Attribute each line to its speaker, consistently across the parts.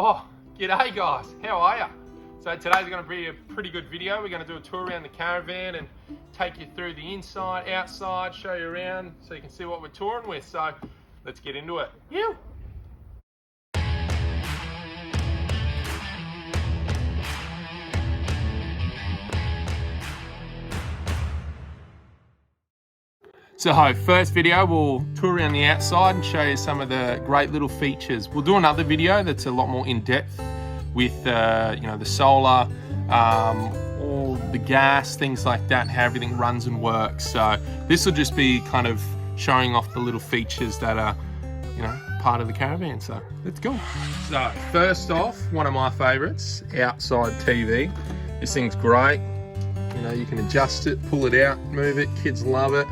Speaker 1: Oh, g'day guys, how are ya? So today's going to be a pretty good video. We're going to do a tour around the caravan and take you through the inside, outside, show you around so you can see what we're touring with. So let's get into it. You. So first video, we'll tour around the outside and show you some of the great little features. We'll do another video that's a lot more in-depth with you know, the solar, all the gas, things like that, and how everything runs and works. So this will just be kind of showing off the little features that are, you know, part of the caravan. So let's go. So first off, one of my favorites, outside TV. This thing's great. You know, you can adjust it, pull it out, move it. Kids love it.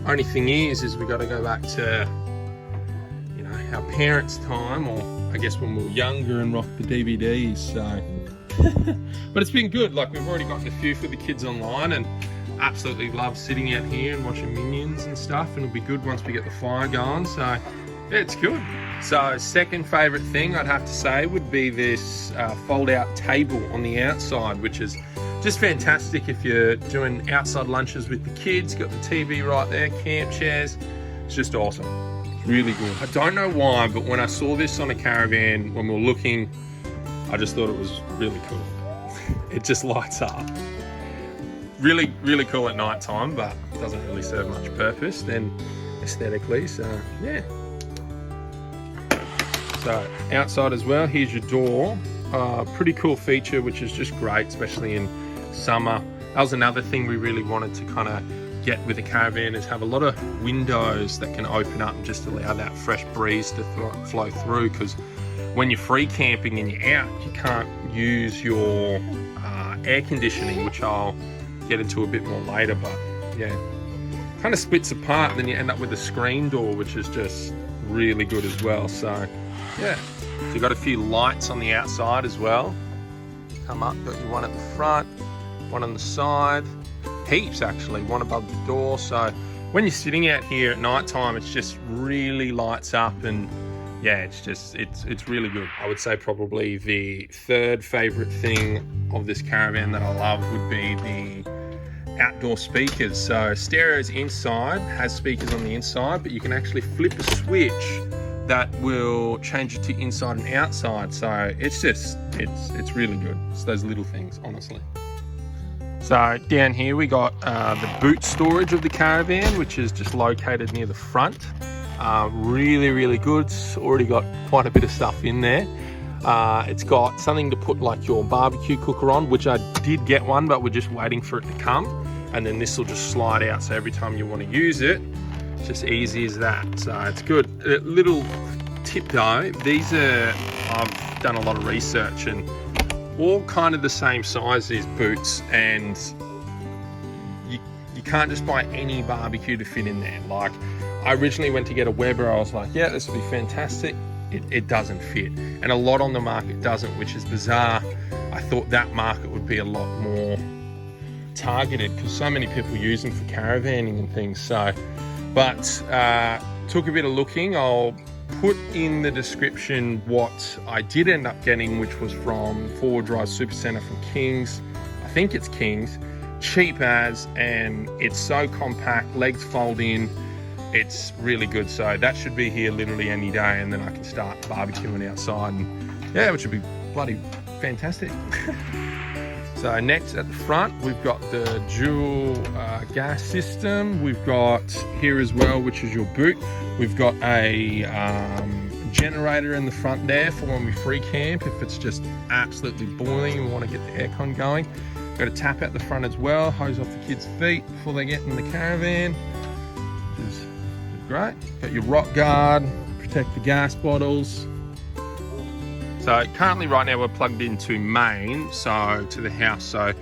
Speaker 1: Only thing is we've got to go back to, you know, our parents' time, or I guess when we were younger, and rock the DVDs. So, but it's been good. Like, we've already gotten a few for the kids online, and absolutely love sitting out here and watching Minions and stuff. And it'll be good once we get the fire going. So yeah, it's good. So second favorite thing I'd have to say would be this fold-out table on the outside, which is just fantastic if you're doing outside lunches with the kids. Got the TV right there, camp chairs. It's just awesome. It's really good. I don't know why, but when I saw this on a caravan, when we were looking, I just thought it was really cool. It just lights up. Really, really cool at night time, but doesn't really serve much purpose then aesthetically, so yeah. So outside as well, here's your door. Pretty cool feature, which is just great, especially in summer. That was another thing we really wanted to kind of get with the caravan, is have a lot of windows that can open up and just allow that fresh breeze to flow through, because when you're free camping and you're out, you can't use your air conditioning, which I'll get into a bit more later. But yeah, kind of splits apart, and then you end up with a screen door, which is just really good as well. So yeah, so you've got a few lights on the outside as well. Come up, got your one at the front, one on the side, heaps actually, one above the door. So when you're sitting out here at night time, it's just really lights up, and yeah, it's really good. I would say probably the third favorite thing of this caravan that I love would be the outdoor speakers. So stereos inside, has speakers on the inside, but you can actually flip a switch that will change it to inside and outside. So it's just, it's really good. It's those little things, honestly. So down here we got the boot storage of the caravan, which is just located near the front. Really, really good. It's already got quite a bit of stuff in there. It's got something to put like your barbecue cooker on, which I did get one, but we're just waiting for it to come. And then this will just slide out, so every time you want to use it, it's just easy as that. So it's good. A little tip though, these are, I've done a lot of research, and all kind of the same size, these boots, and you can't just buy any barbecue to fit in there. Like, I originally went to get a Weber, I was like, yeah, this will be fantastic. It doesn't fit, and a lot on the market doesn't, which is bizarre. I thought that market would be a lot more targeted, because so many people use them for caravanning and things. So, but took a bit of looking. I'll put in the description what I did end up getting, which was from Forward Drive Supercenter from Kings. I think it's Kings. Cheap as, and it's so compact, legs fold in. It's really good. So that should be here literally any day, and then I can start barbecuing outside, and yeah, which would be bloody fantastic. So next at the front, we've got the dual gas system. We've got here as well, which is your boot. We've got a generator in the front there for when we free camp, if it's just absolutely boiling and we want to get the aircon going. Got a tap out the front as well, hose off the kids' feet before they get in the caravan, which is great. Got your rock guard, protect the gas bottles. So currently right now we're plugged into main, so to the house, so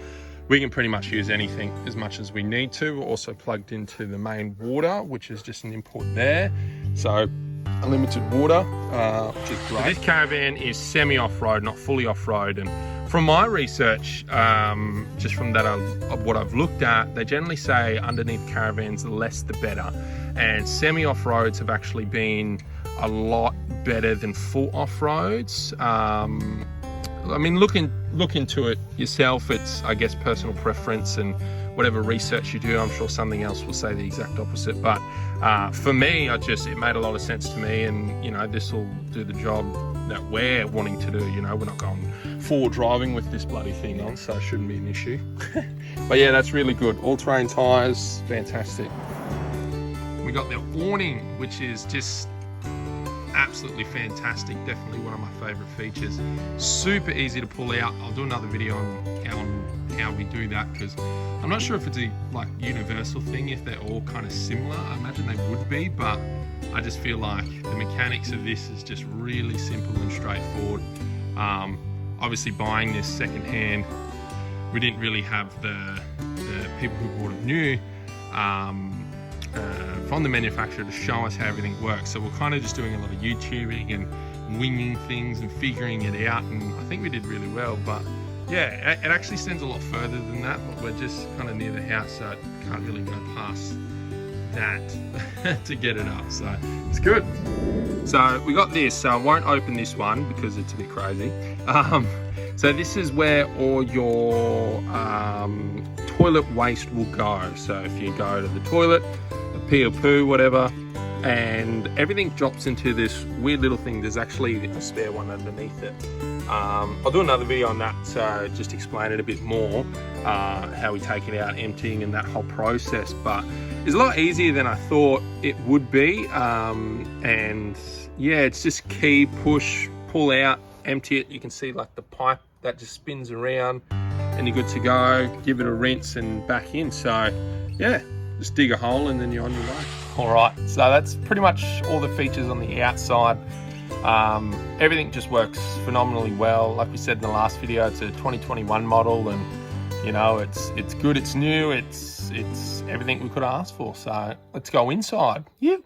Speaker 1: we can pretty much use anything as much as we need to. We're also plugged into the main water, which is just an import there. So unlimited water, which is great. So this caravan is semi-off-road, not fully off-road. And from my research, just from that, what I've looked at, they generally say underneath caravans, the less the better. And semi-off-roads have actually been a lot better than full off-roads. I mean, look into it yourself. It's, I guess, personal preference, and whatever research you do, I'm sure something else will say the exact opposite. But for me, it made a lot of sense to me, and you know, this will do the job that we're wanting to do. You know, we're not going forward driving with this bloody thing on, so it shouldn't be an issue. But yeah, that's really good. All-terrain tires, fantastic. We got the awning, which is just absolutely fantastic. Definitely one of my favorite features. Super easy to pull out. I'll do another video on how we do that, because I'm not sure if it's a like universal thing, if they're all kind of similar. I imagine they would be, but I just feel like the mechanics of this is just really simple and straightforward. Obviously, buying this secondhand, we didn't really have the people who bought it new from the manufacturer to show us how everything works. So we're kind of just doing a lot of YouTubing and winging things and figuring it out, and I think we did really well. But yeah, it actually extends a lot further than that, but we're just kind of near the house, so it can't really go past that to get it up, so it's good. So we got this, so I won't open this one because it's a bit crazy. So this is where all your toilet waste will go. So if you go to the toilet, a pee or poo, whatever, and everything drops into this weird little thing. There's actually a spare one underneath it. I'll do another video on that, so just explain it a bit more, how we take it out, emptying, and that whole process. But it's a lot easier than I thought it would be. And yeah, it's just key, push, pull out, empty it. You can see like the pipe that just spins around, and you're good to go. Give it a rinse and back in. So yeah, just dig a hole and then you're on your way. All right, so that's pretty much all the features on the outside. Everything just works phenomenally well. Like we said in the last video, it's a 2021 model, and you know, it's good, it's new, it's everything we could ask for. So let's go inside. Yeah.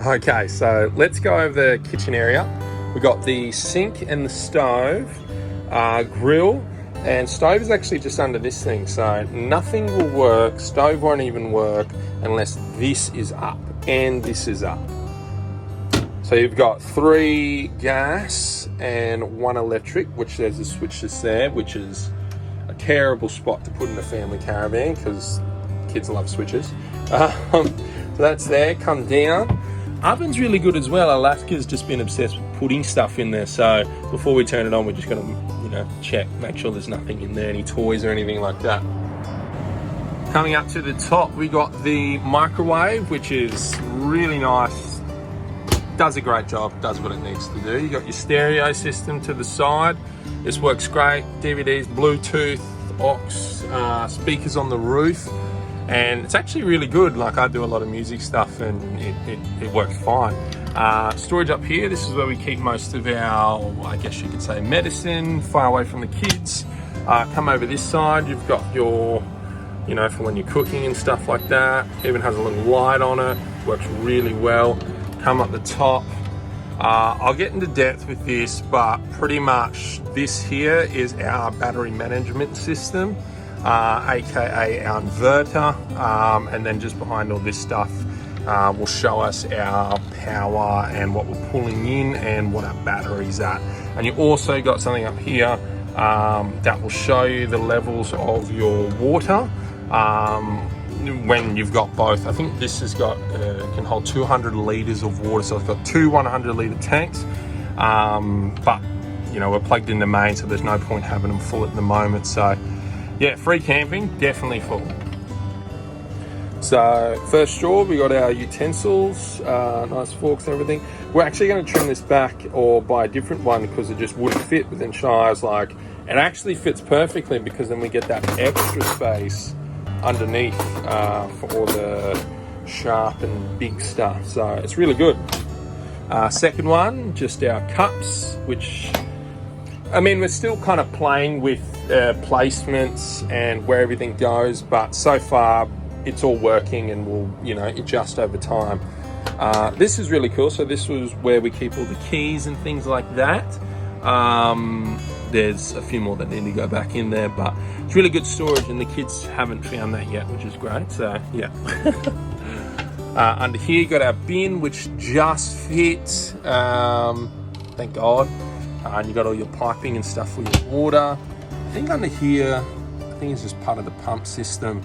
Speaker 1: Okay, so let's go over the kitchen area. We got the sink and the stove, grill, and stove is actually just under this thing, so nothing will work, stove won't even work unless this is up and this is up. So you've got 3 gas and 1 electric, which there's the switches there, which is a terrible spot to put in a family caravan because kids love switches. So that's there, come down. Oven's really good as well. Alaska's just been obsessed with putting stuff in there, so before we turn it on, we're just gonna, you know, check, make sure there's nothing in there, any toys or anything like that. Coming up to the top, we got the microwave, which is really nice. Does a great job, does what it needs to do. You got your stereo system to the side. This works great. DVDs, Bluetooth, aux, speakers on the roof. And it's actually really good. Like, I do a lot of music stuff and it works fine. Storage up here, this is where we keep most of our, I guess you could say, medicine, far away from the kids. Come over this side, you've got your, you know, for when you're cooking and stuff like that. Even has a little light on it, works really well. Come up the top. I'll get into depth with this, but pretty much this here is our battery management system. aka our inverter, and then just behind all this stuff will show us our power and what we're pulling in and what our battery's at. And you also got something up here that will show you the levels of your water when you've got both. I think this has got can hold 200 liters of water, so it's got two 100-liter tanks. But you know, we're plugged in the main, so there's no point having them full at the moment. So yeah, free camping, definitely full. So first straw, we got our utensils, nice forks and everything. We're actually going to trim this back or buy a different one because it just wouldn't fit. But then Shire's like, it actually fits perfectly because then we get that extra space underneath for all the sharp and big stuff. So it's really good. Second one, just our cups, which, I mean, we're still kind of playing with placements and where everything goes, but so far it's all working and we'll, you know, adjust over time. This is really cool. So this was where we keep all the keys and things like that. There's a few more that need to go back in there, but it's really good storage and the kids haven't found that yet, which is great. So yeah. Under here you got our bin, which just fits, thank God. And you got all your piping and stuff for your water. I think under here, I think it's just part of the pump system,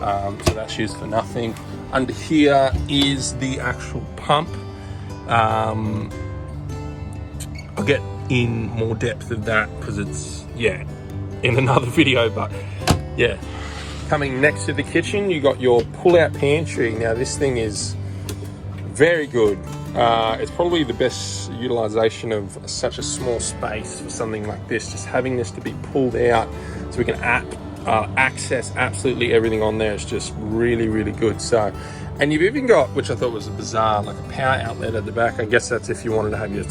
Speaker 1: so that's used for nothing. Under here is the actual pump. I'll get in more depth of that because it's, yeah, in another video, but yeah. Coming next to the kitchen, you got your pull-out pantry. Now this thing is very good. It's probably the best utilization of such a small space for something like this. Just having this to be pulled out so we can access absolutely everything on there is just really, really good. So, and you've even got, which I thought was bizarre, like a power outlet at the back. I guess that's if you wanted to have your,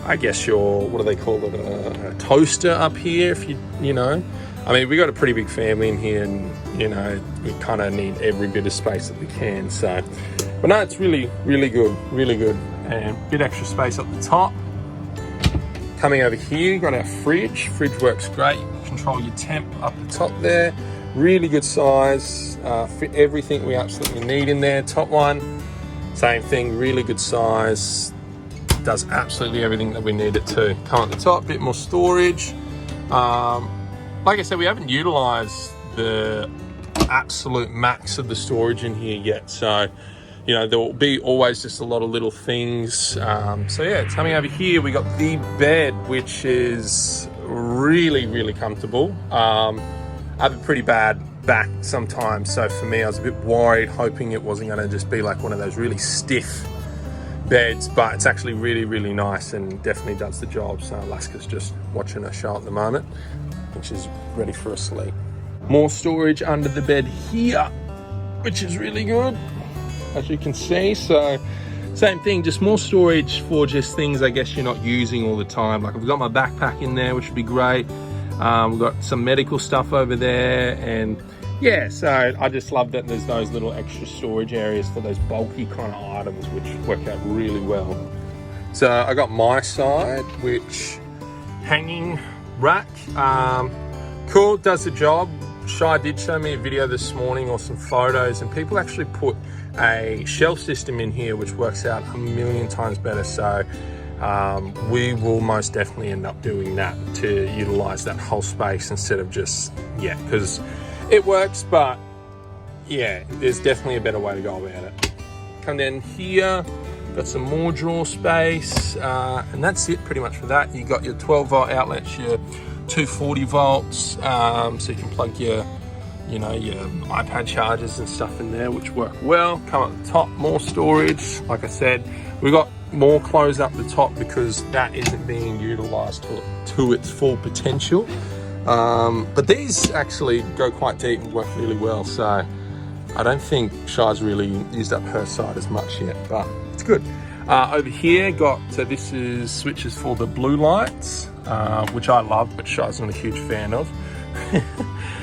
Speaker 1: I guess your, what do they call it, a toaster up here, if you know. I mean, we got a pretty big family in here and, you know, we kind of need every bit of space that we can. So, but no, it's really, really good, really good. And a bit extra space up the top. Coming over here, you got our fridge. Fridge works great. Control your temp up the top there. Really good size. Fit everything we absolutely need in there. Top one, same thing, really good size. Does absolutely everything that we need it to. Come at the top, bit more storage. Like I said, we haven't utilized the absolute max of the storage in here yet. So, you know, there will be always just a lot of little things. So yeah, coming over here, we got the bed, which is really, really comfortable. I have a pretty bad back sometimes. So for me, I was a bit worried, hoping it wasn't gonna just be like one of those really stiff beds, but it's actually really, really nice and definitely does the job. So Alaska's just watching a show at the moment, which is ready for a sleep. More storage under the bed here, which is really good, as you can see. So same thing, just more storage for just things I guess you're not using all the time. Like I've got my backpack in there, which would be great. We've got some medical stuff over there, and yeah, so I just love that there's those little extra storage areas for those bulky kind of items, which work out really well. So I got my side, which hanging rack, cool, does the job. Shai did show me a video this morning or some photos, and people actually put a shelf system in here which works out a million times better. So we will most definitely end up doing that to utilize that whole space instead of just, yeah, because it works, but yeah, there's definitely a better way to go about it. Come down here, got some more drawer space, and that's it pretty much for that. You got your 12-volt outlets, your 240 volts, so you can plug your, you know, your iPad chargers and stuff in there, which work well. Come up the top, more storage. Like I said, we got more clothes up the top because that isn't being utilized to its full potential. But these actually go quite deep and work really well. So I don't think Shai's really used up her side as much yet, but it's good. Over here, so this is switches for the blue lights, which I love, but Shai's not a huge fan of. You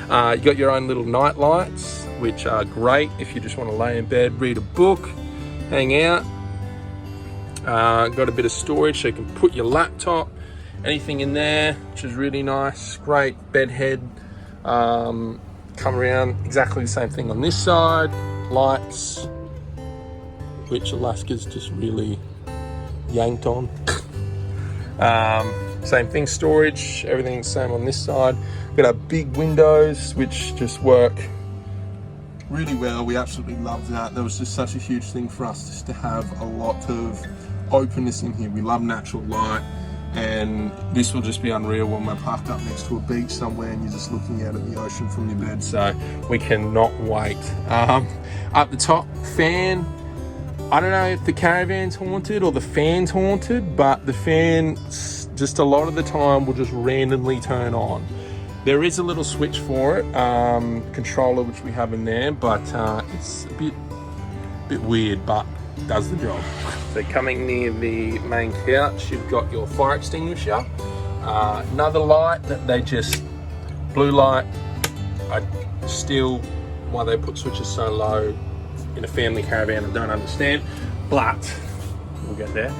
Speaker 1: got your own little night lights, which are great if you just want to lay in bed, read a book, hang out. Got a bit of storage so you can put your laptop, anything in there, which is really nice. Great bed head. Come around, exactly the same thing on this side. Lights, which Alaska's just really yanked on. Same thing, storage, everything's same on this side. Got our big windows, which just work really well. We absolutely love that. That was just such a huge thing for us, just to have a lot of openness in here. We love natural light, and this will just be unreal when we're parked up next to a beach somewhere and you're just looking out at the ocean from your bed. So we cannot wait. Up the top, fan. I don't know if the caravan's haunted or the fan's haunted, but the fan just a lot of the time will just randomly turn on. There is a little switch for it, controller, which we have in there, but it's a bit weird, but does the job. So coming near the main couch, you've got your fire extinguisher, another light that they just, blue light. I still, why they put switches so low in a family caravan, I don't understand, but we'll get there.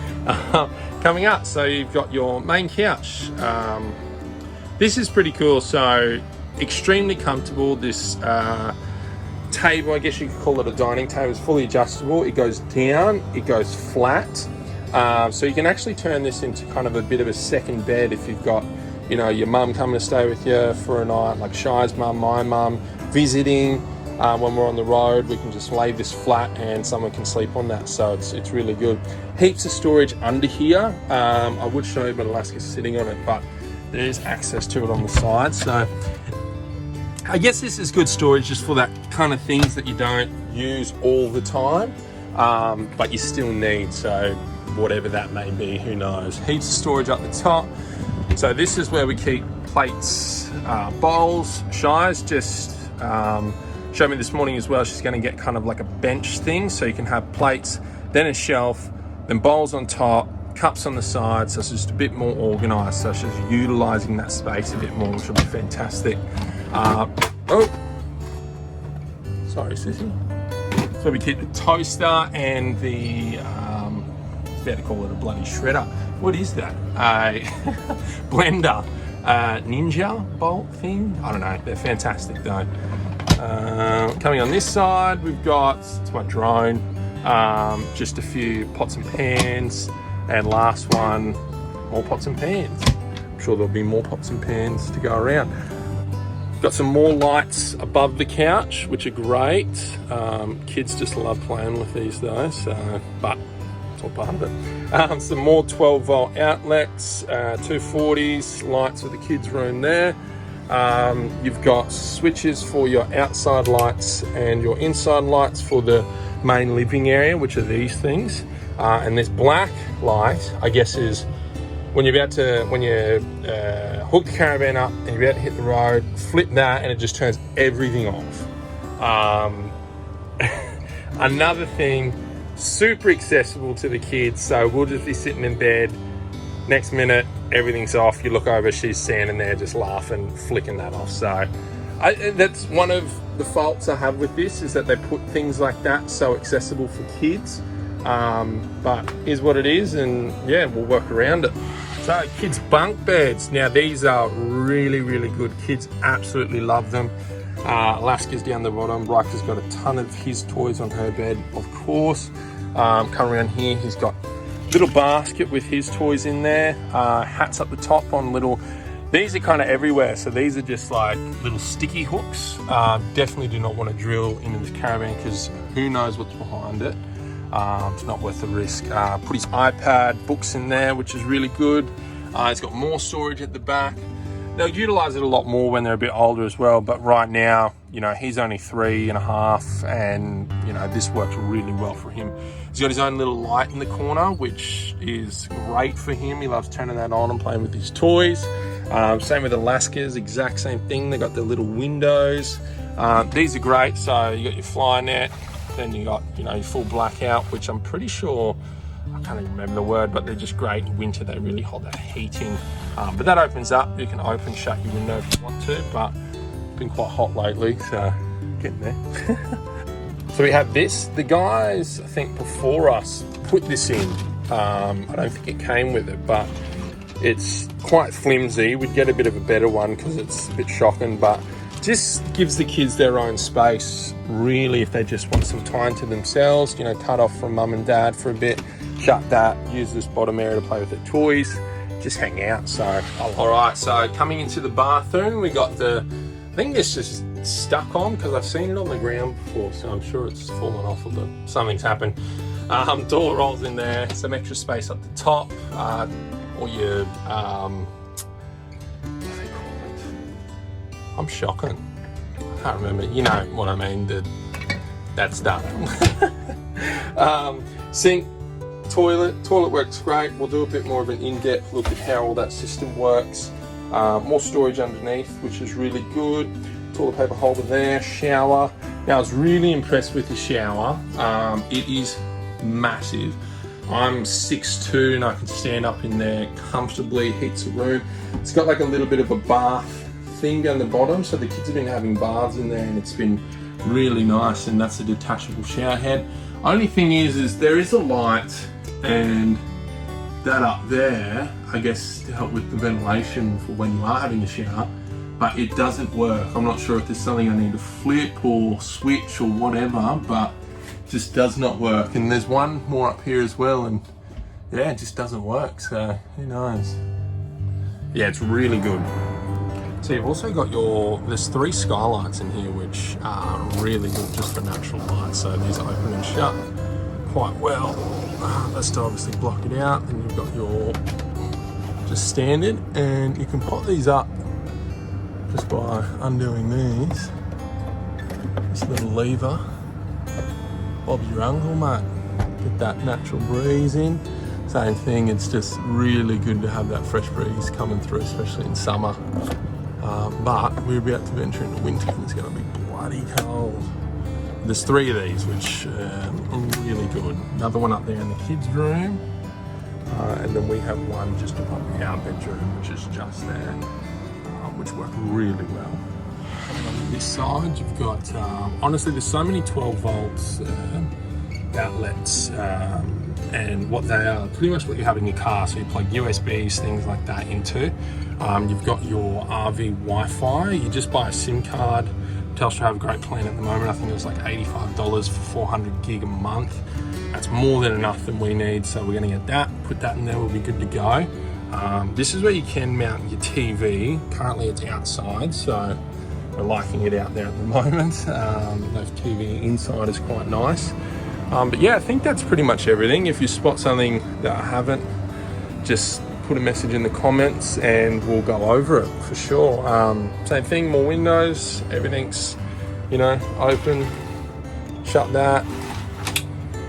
Speaker 1: Coming up, so you've got your main couch. This is pretty cool, so extremely comfortable. This table, I guess you could call it a dining table, is fully adjustable. It goes down, it goes flat. So you can actually turn this into kind of a bit of a second bed if you've got, you know, your mum coming to stay with you for a night, like Shy's mum, my mum, visiting. When we're on the road, we can just lay this flat and someone can sleep on that. So it's really good. Heaps of storage under here. I would show you, but Alaska's sitting on it, but there is access to it on the side. So I guess this is good storage just for that kind of things that you don't use all the time, but you still need. So whatever that may be, who knows. Heaps of storage up the top. So this is where we keep plates, bowls. Shy's just showed me this morning as well, she's going to get kind of like a bench thing, so you can have plates, then a shelf, then bowls on top, cups on the side, so it's just a bit more organized. So she's utilizing that space a bit more, which will be fantastic. Oh, sorry, sissy. So we keep the toaster and the, it's fair to call it a bloody shredder. What is that? A blender, ninja bolt thing? I don't know, they're fantastic though. Coming on this side, we've got, it's my drone, just a few pots and pans, and last one, more pots and pans. I'm sure there'll be more pots and pans to go around. Got some more lights above the couch, which are great. Kids just love playing with these though, so, but it's all part of it. Some more 12-volt outlets, 240s, lights for the kids' room there. You've got switches for your outside lights and your inside lights for the main living area, which are these things. And this black light, I guess, is when you're about to, when you hook the caravan up and you're about to hit the road, flip that and it just turns everything off. Another thing, super accessible to the kids. So we'll just be sitting in bed, next minute, everything's off. You look over, she's standing there just laughing, flicking that off. So that's one of the faults I have with this, is that they put things like that so accessible for kids. But is what it is, and yeah, we'll work around it. So kids' bunk beds. Now these are really, really good. Kids absolutely love them. Alaska's down the bottom. Riker's got a ton of his toys on her bed, of course. Come around here, he's got little basket with his toys in there, hats up the top on little, these are kind of everywhere, so these are just like little sticky hooks. Definitely do not want to drill into this caravan because who knows what's behind it. It's not worth the risk. Put his iPad, books in there, which is really good. He's got more storage at the back. They'll utilize it a lot more when they're a bit older as well, but right now, you know, he's only 3.5, and you know, this works really well for him. He's got his own little light in the corner, which is great for him. He loves turning that on and playing with his toys. Same with Alaska's, exact same thing. They got the little windows. These are great. So you got your fly net, then you got, you know, your full blackout, which I'm pretty sure, I can't even remember the word, but they're just great in winter. They really hold that heat in. But that opens up. You can open, shut your window if you want to, but it's been quite hot lately, so getting there. So we have this. The guys, I think before us, put this in. I don't think it came with it, but it's quite flimsy. We'd get a bit of a better one because it's a bit shocking, but just gives the kids their own space, really, if they just want some time to themselves, you know, cut off from mum and dad for a bit, shut that, use this bottom area to play with their toys. just hang out. So, all right, so coming into the bathroom, we got the, I think it's just stuck on because I've seen it on the ground before, so I'm sure it's fallen off, or something's happened. Door rolls in there, some extra space up the top, or your, what do they call it? I'm shocking. I can't remember, you know what I mean, that stuff. Sink, toilet works great. We'll do a bit more of an in-depth look at how all that system works. More storage underneath, which is really good. Toilet paper holder there, shower. Now I was really impressed with the shower. It is massive. I'm 6'2" and I can stand up in there comfortably, heats the room. It's got like a little bit of a bath thing down the bottom, so the kids have been having baths in there and it's been really nice, and that's a detachable shower head. Only thing is there is a light, and that up there, I guess to help with the ventilation for when you are having a shower, but it doesn't work. I'm not sure if there's something I need to flip or switch or whatever, but it just does not work. And there's one more up here as well, and yeah, it just doesn't work, so who knows. Yeah, it's really good. So you've also got there's 3 skylights in here, which are really good just for natural light. So these open and shut quite well. That's to obviously block it out. And you've got your just standard, and you can pop these up just by undoing these. This little lever. Bob's your uncle, mate. Get that natural breeze in. Same thing, it's just really good to have that fresh breeze coming through, especially in summer. But we're about to venture into winter and it's going to be bloody cold. There's 3 of these, which are really good. Another one up there in the kids' room. And then we have one just above our bedroom, which is just there, which work really well. On this side, you've got, honestly, there's so many 12 volts outlets, and what they are, pretty much what you have in your car. So you plug USBs, things like that into. You've got your RV Wi-Fi. You just buy a SIM card. Telstra have a great plan at the moment. I think it was like $85 for 400 gig a month. That's more than enough than we need, so we're gonna get that, put that in there, we'll be good to go. This is where you can mount your TV. Currently it's outside, so we're liking it out there at the moment. The TV inside is quite nice. But yeah, I think that's pretty much everything. If you spot something that I haven't, just put a message in the comments and we'll go over it for sure. Same thing, more windows, everything's, you know, open, shut that.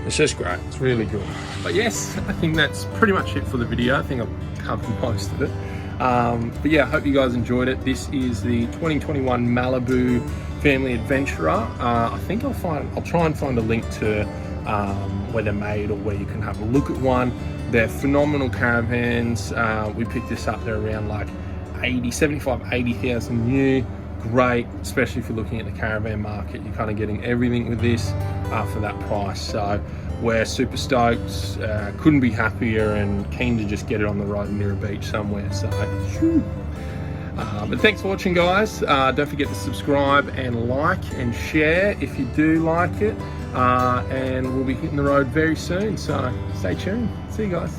Speaker 1: It's just great, it's really good. But yes, I think that's pretty much it for the video. I think I've covered most of it. But yeah, I hope you guys enjoyed it. This is the 2021 Malibu Family Adventurer. I think I'll try and find a link to where they're made or where you can have a look at one. They're phenomenal caravans. We picked this up, they're around like 80,000 new. Great, especially if you're looking at the caravan market. You're kind of getting everything with this for that price. So we're super stoked, couldn't be happier, and keen to just get it on the road near a beach somewhere. So but thanks for watching, guys. Don't forget to subscribe and like and share if you do like it, and we'll be hitting the road very soon, so stay tuned. See you guys.